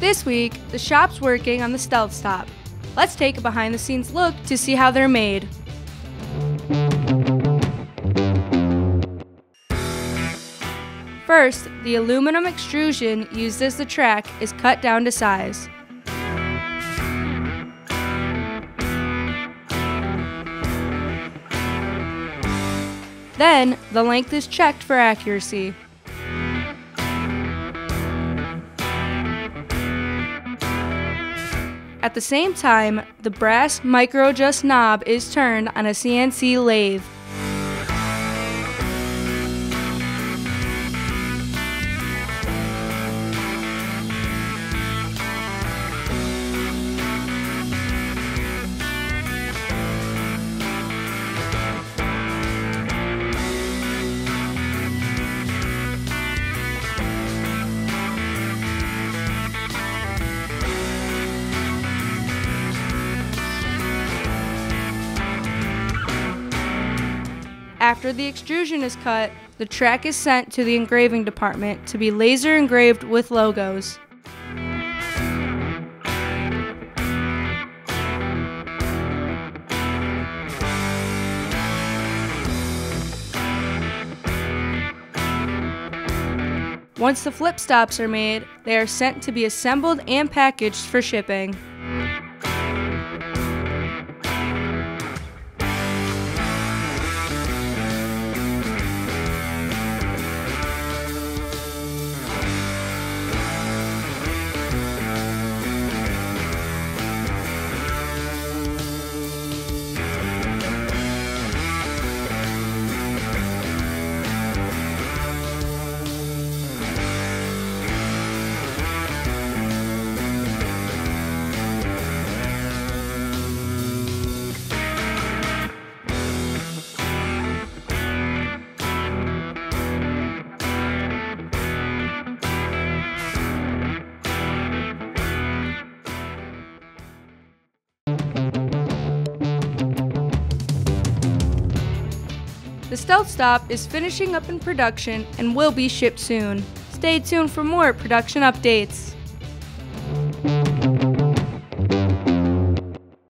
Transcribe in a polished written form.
This week, the shop's working on the StealthStop. Let's take a behind-the-scenes look to see how they're made. First, the aluminum extrusion used as the track is cut down to size. Then, the length is checked for accuracy. At the same time, the brass micro-adjust knob is turned on a CNC lathe. After the extrusion is cut, the track is sent to the engraving department to be laser engraved with logos. Once the flip stops are made, they are sent to be assembled and packaged for shipping. The StealthStop is finishing up in production and will be shipped soon. Stay tuned for more production updates.